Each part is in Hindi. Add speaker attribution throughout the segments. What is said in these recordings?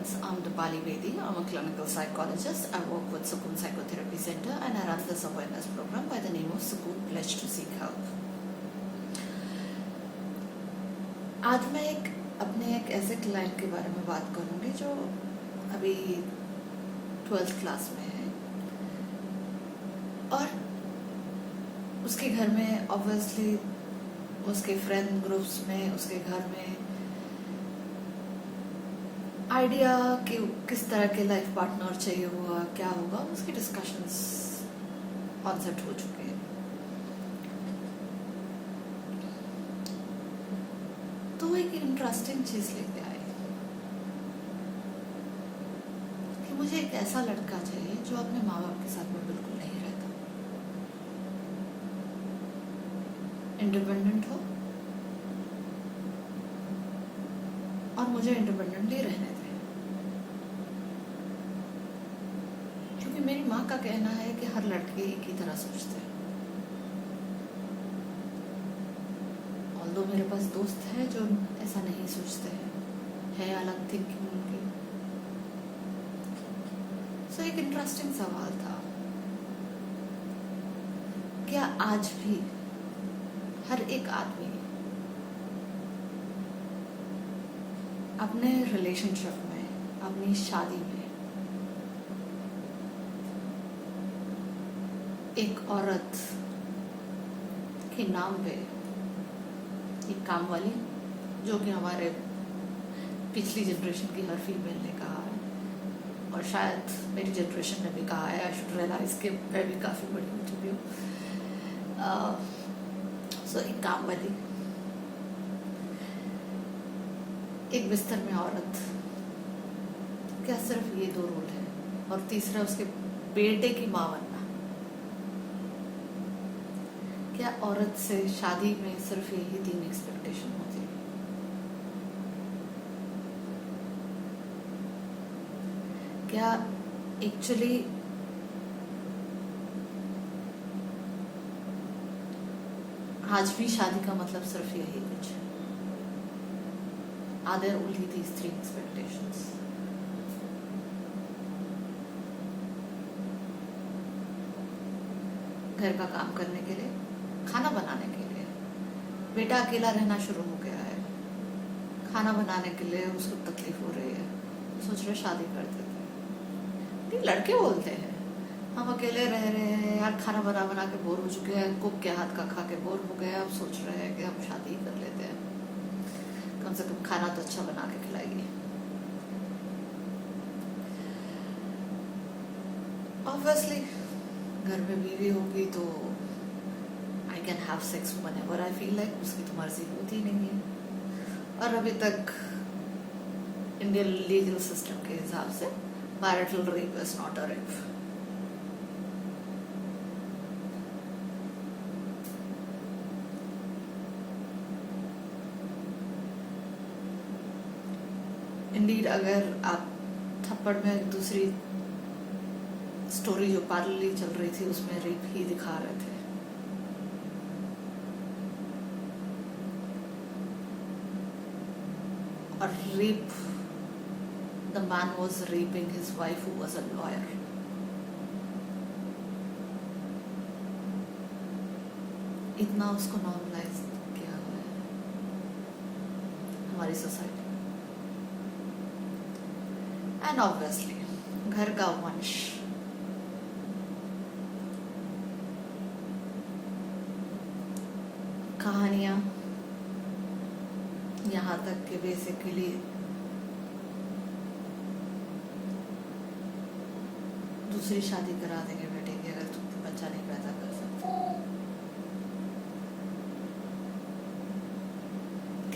Speaker 1: friends, I'm Dipali Bedi. I'm a clinical psychologist. I work with Sukoon Psychotherapy Center and I run this awareness program by the name of Sukoon Pledge to Seek Help. आज मैं अपने एक ऐसे क्लाइंट के बारे में बात करूंगी जो अभी 12th क्लास में है और उसके घर में ऑब्वियसली उसके फ्रेंड ग्रुप्स में उसके घर में आइडिया कि किस तरह के लाइफ पार्टनर चाहिए होगा, क्या होगा, उसकी डिस्कशंस कॉन्सेप्ट हो चुके हैं। तो एक इंटरेस्टिंग चीज लेके आए कि मुझे एक ऐसा लड़का चाहिए जो अपने माँ बाप के साथ में बिल्कुल नहीं रहता, इंडिपेंडेंट हो और मुझे इंडिपेंडेंटली रहने दे। क्योंकि मेरी माँ का कहना है कि हर लड़के एक ही तरह सोचते हैं। ऑल्दो मेरे पास दोस्त है जो ऐसा नहीं सोचते हैं, है अलग थिंकिंग उनकी। सो एक इंटरेस्टिंग सवाल था, क्या आज भी हर एक आदमी अपने रिलेशनशिप में, अपनी शादी में एक औरत के नाम पे एक काम वाली, जो कि हमारे पिछली जनरेशन की हर फीमेल ने कहा है और शायद मेरी जनरेशन ने भी कहा है, आई शुड रियलाइज कि मैं भी काफ़ी बड़ी हो चुकी हूँ। सो एक काम वाली, एक बिस्तर में औरत, क्या सिर्फ ये दो रोल है? और तीसरा उसके बेटे की माँ बनना। क्या औरत से शादी में सिर्फ यही 3 एक्सपेक्टेशन होती है? क्या एक्चुअली आज भी शादी का मतलब सिर्फ यही कुछ है? Are there only these 3 expectations? घर का काम करने के लिए, खाना बनाने के लिए, बेटा अकेला रहना शुरू हो गया है, खाना बनाने के लिए उसको तकलीफ हो रही है, सोच रहे शादी कर देते हैं। लड़के बोलते हैं हम अकेले रह रहे हैं यार, खाना बना बना के बोर हो चुके हैं, कुक के हाथ का खा के बोर हो गए, अब सोच रहे हैं कि हम शादी ही कर लेते हैं, कम से कम खाना तो अच्छा बना के खिलाएगी। ऑब्वियसली घर में बीवी होगी तो I can have sex whenever I feel like, उसकी तो मर्जी होती नहीं है। और अभी तक इंडियन लीगल सिस्टम के हिसाब से marital rape is not a rape. Indeed अगर आप थप्पड़ में एक दूसरी स्टोरी जो पैरेलली चल रही थी उसमें रेप ही दिखा रहे थे, और rape, the man was rapping his wife who was a lawyer. इतना उसको नॉर्मलाइज किया हुआ है हमारी सोसाइटी। एंड ऑब्वियसली घर का वंश, कहानियां, यहाँ तक कि बेसिकली दूसरी शादी करा देंगे बेटे की अगर तुम बच्चा नहीं पैदा कर सकते,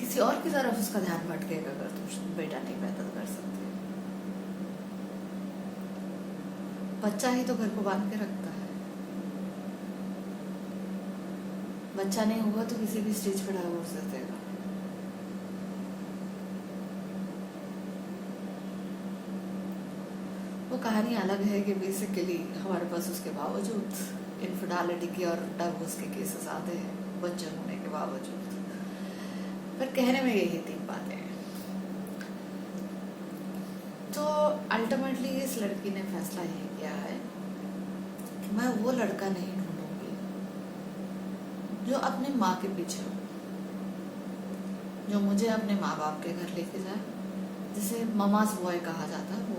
Speaker 1: किसी और की तरफ उसका ध्यान भटकेगा अगर तुम बेटा नहीं पैदा कर सकते। बच्चा ही तो घर को बांध के रखता है, बच्चा नहीं होगा तो किसी भी स्टेज पर डाइवोर्स दे देगा। वो कहानी अलग है कि बेसिकली हमारे पास उसके बावजूद इनफिडेलिटी की और डाइवोर्स के केसेस आते हैं बच्चे होने के बावजूद। पर कहने में यही 3 बातें हैं। तो अल्टीमेटली इस लड़की ने फैसला ये किया है कि मैं वो लड़का नहीं ढूंढूंगी जो अपनी माँ के पीछे हो, जो मुझे अपने माँ बाप के घर लेके जाए, जिसे ममास बॉय कहा जाता है, वो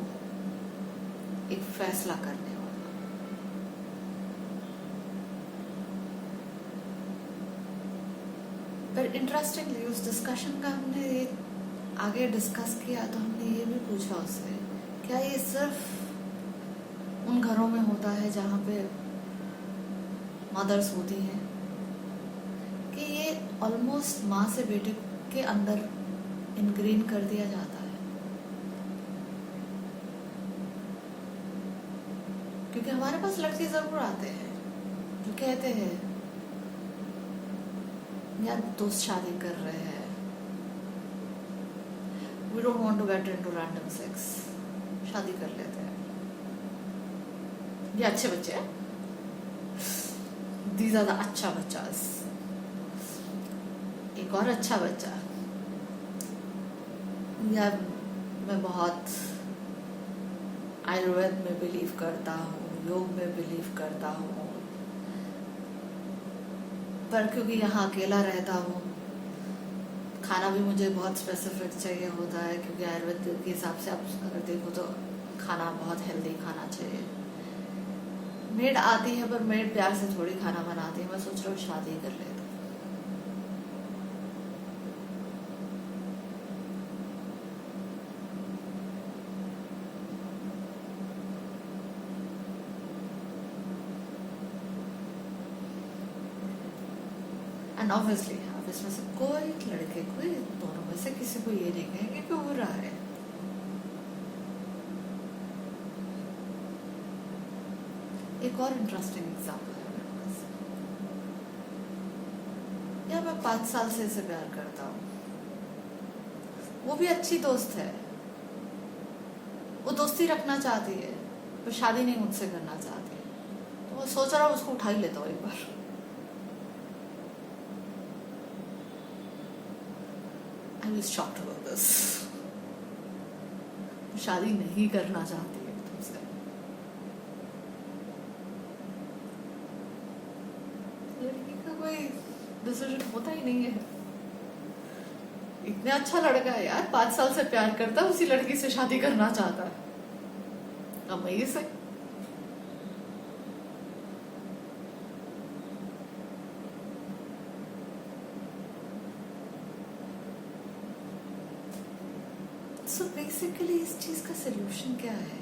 Speaker 1: एक फैसला करने वाला। पर इंटरेस्टिंगली उस डिस्कशन का हमने ये आगे डिस्कस किया तो हमने ये भी पूछा उससे, क्या ये सिर्फ उन घरों में होता है जहाँ पे मदर्स होती हैं, कि ये ऑलमोस्ट माँ से बेटे के अंदर इनग्रेन कर दिया जाता है? क्योंकि हमारे पास लड़के जरूर आते हैं जो कहते हैं यार दोस्त शादी कर रहे हैं, we don't want to get into random sex, शादी कर लेते हैं, ये अच्छे बच्चे हैं, these are the अच्छा बच्चास। एक और अच्छा बच्चा, यार मैं बहुत आयुर्वेद में बिलीव करता हूँ, योग में बिलीव करता हूँ, पर क्योंकि यहाँ अकेला रहता हूँ, खाना भी मुझे बहुत स्पेसिफिक चाहिए होता है, क्योंकि आयुर्वेद के हिसाब से आप अगर देखो तो खाना बहुत हेल्दी खाना चाहिए। मेड आती है पर मेड प्यार से थोड़ी खाना बनाती है, मैं सोच रहा हूँ शादी कर लेती। एंड ऑब्वियसली आप इसमें से कोई लड़के कोई दोनों में से किसी को ये नहीं कहेंगे कि हो रहा है। एक और इंटरेस्टिंग एग्जांपल है मेरे पास। यार मैं 5 साल से इसे प्यार करता हूँ, वो भी अच्छी दोस्त है, वो दोस्ती रखना चाहती है पर शादी नहीं मुझसे करना चाहती, तो मैं सोच रहा हूँ उसको उठा ही लेता हूँ एक बार। I was shocked about this. शादी नहीं करना चाहती है तुमसे। लड़की का कोई डिसीजन होता ही नहीं है। इतना अच्छा लड़का है यार, 5 साल से प्यार करता है, उसी लड़की से शादी करना चाहता है। अमेजिंग। सो बेसिकली इस चीज का सोल्यूशन क्या है?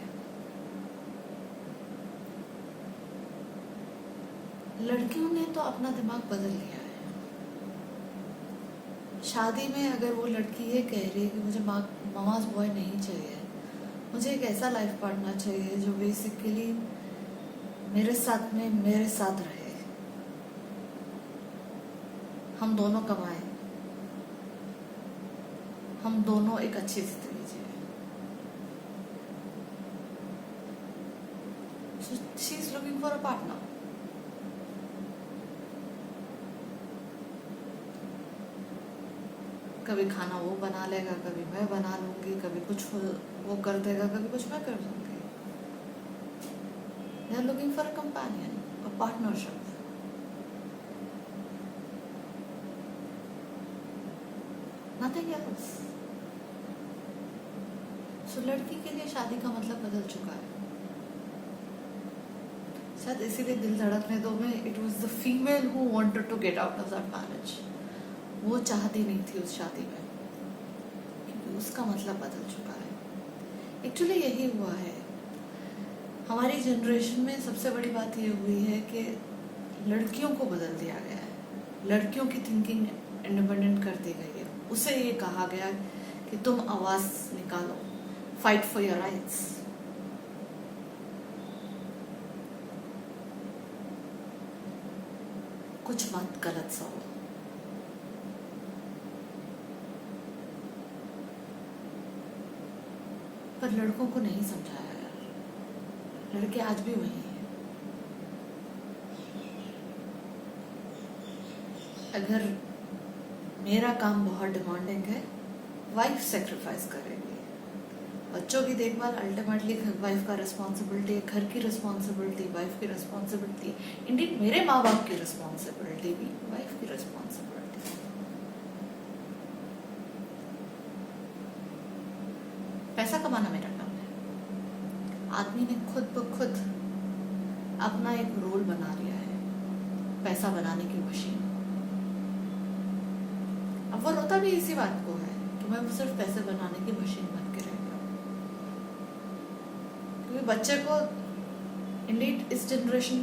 Speaker 1: लड़कियों ने तो अपना दिमाग बदल लिया है। शादी में अगर वो लड़की ये कह रही है कि मुझे ममास बॉय नहीं चाहिए, मुझे एक ऐसा लाइफ पार्टनर चाहिए जो बेसिकली मेरे साथ रहे, हम दोनों कमाएं, हम दोनों एक अच्छी जिंदगी जिए। So she is looking for a partner. कभी खाना वो बना लेगा, कभी मैं बना लूंगी, कभी कुछ वो कर देगा, कभी कुछ मैं कर दूंगी। They are looking for a companion, a partnership. Nothing else. So लड़की के लिए शादी का मतलब बदल चुका है। शायद इसीलिए दिल धड़कने दो में it was the female who wanted to get out of that marriage. वो चाहती नहीं थी उस शादी में, क्योंकि उसका मतलब बदल चुका है। एक्चुअली यही हुआ है हमारी जनरेशन में। सबसे बड़ी बात ये हुई है कि लड़कियों को बदल दिया गया है, लड़कियों की थिंकिंग इंडिपेंडेंट कर दी गई है। उसे ये कहा गया कि तुम आवाज निकालो, फाइट फॉर योर राइट्स। कुछ मत गलत सहो। पर लड़कों को नहीं समझाया यार, लड़के आज भी वही हैं। अगर मेरा काम बहुत डिमांडिंग है, वाइफ सेक्रीफाइस करेगी। बच्चों की देखभाल अल्टीमेटली वाइफ का रिस्पॉन्सिबिलिटी है, घर की रिस्पॉन्सिबिलिटी वाइफ की रिस्पॉन्सिबिलिटी, इंडियन मेरे माँ बाप की रिस्पॉन्सिबिलिटी भी वाइफ की रिस्पॉन्सिबिलिटी। पैसा कमाना मेरा काम है। आदमी ने खुद ब खुद अपना एक रोल बना लिया है, पैसा बनाने की मशीन। अब वो रोता भी इसी बात को है कि मैं सिर्फ पैसे बनाने की मशीन बन के रह गया। क्योंकि बच्चे को इंडीड इस जनरेशन,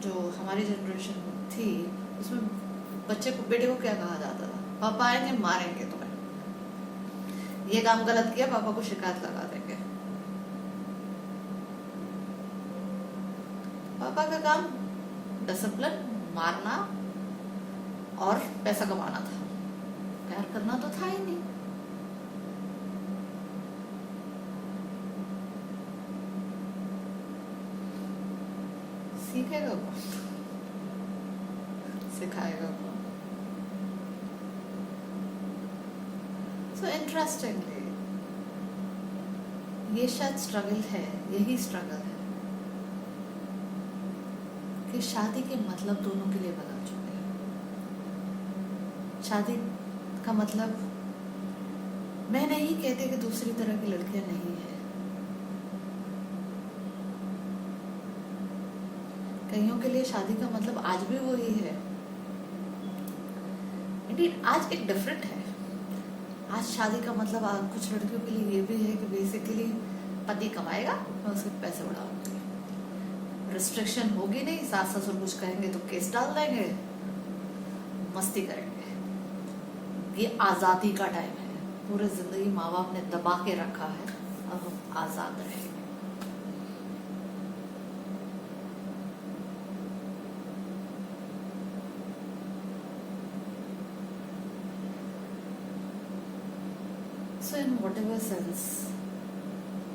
Speaker 1: जो हमारी जनरेशन थी, उसमें बच्चे को, बेटे को क्या कहा जाता था? पापा आएंगे मारेंगे तुम्हें, ये काम गलत किया पापा को शिकायत लगा देंगे। पापा का काम डिसिप्लिन, मारना और पैसा कमाना था, प्यार करना तो था ही नहीं। सीखेगा कौन? सिखाएगा कौन? सो इंटरेस्टिंगली ये शायद स्ट्रगल है, यही स्ट्रगल है कि शादी के मतलब दोनों के लिए बदल चुके हैं। शादी का मतलब, मैं नहीं कहती कि दूसरी तरह की लड़कियां नहीं है, कईयों के लिए शादी का मतलब आज भी वही है। इंडीड आज एक डिफरेंट है। आज शादी का मतलब कुछ लड़कियों के लिए ये भी है कि बेसिकली पति कमाएगा, मैं उसके पैसे बढ़ाऊंगी, रिस्ट्रिक्शन होगी नहीं, सास ससुर कुछ कहेंगे तो केस डाल देंगे, मस्ती करेंगे। ये आजादी का टाइम है। पूरी जिंदगी माँ बाप ने दबा के रखा है, अब हम आजाद रहेंगे। So in whatever sense,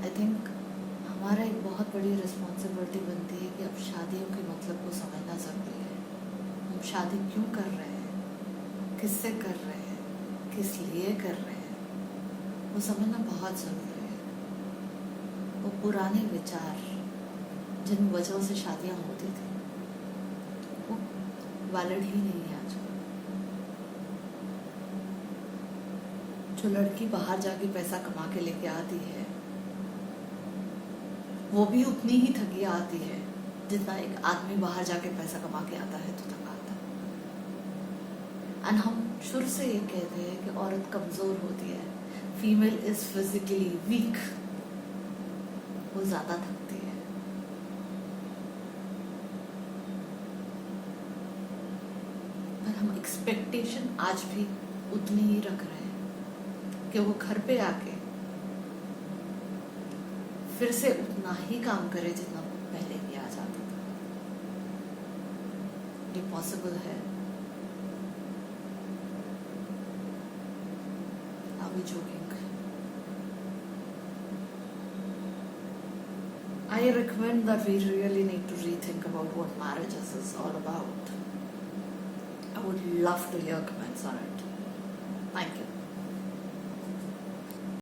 Speaker 1: I think हमारा एक बहुत बड़ी रिस्पॉन्सिबिलिटी बनती है कि अब शादियों के मतलब को समझना जरूरी है। हम शादी क्यों कर रहे हैं, किससे कर रहे हैं, किस लिए कर रहे हैं, वो समझना बहुत जरूरी है। वो पुराने विचार जिन वजहों से शादियां होती थी वो वैलिड ही नहीं है आज। जो लड़की बाहर जाके पैसा कमा के लेके आती है वो भी उतनी ही थकी आती है जितना एक आदमी बाहर जाके पैसा कमा के आता है तो थका आता है। एंड हम शुरू से ये कहते हैं कि औरत कमजोर होती है, फीमेल इज फिजिकली वीक, वो ज्यादा थकती है। पर हम एक्सपेक्टेशन आज भी उतनी ही रख रहे हैं कि वो घर पे आके फिर से उतना ही काम करे जितना पहले किया जाता था। ये पॉसिबल है? Are we joking? I recommend that we really need to rethink about what marriages is all about. I would love to hear comments on it. Thank you.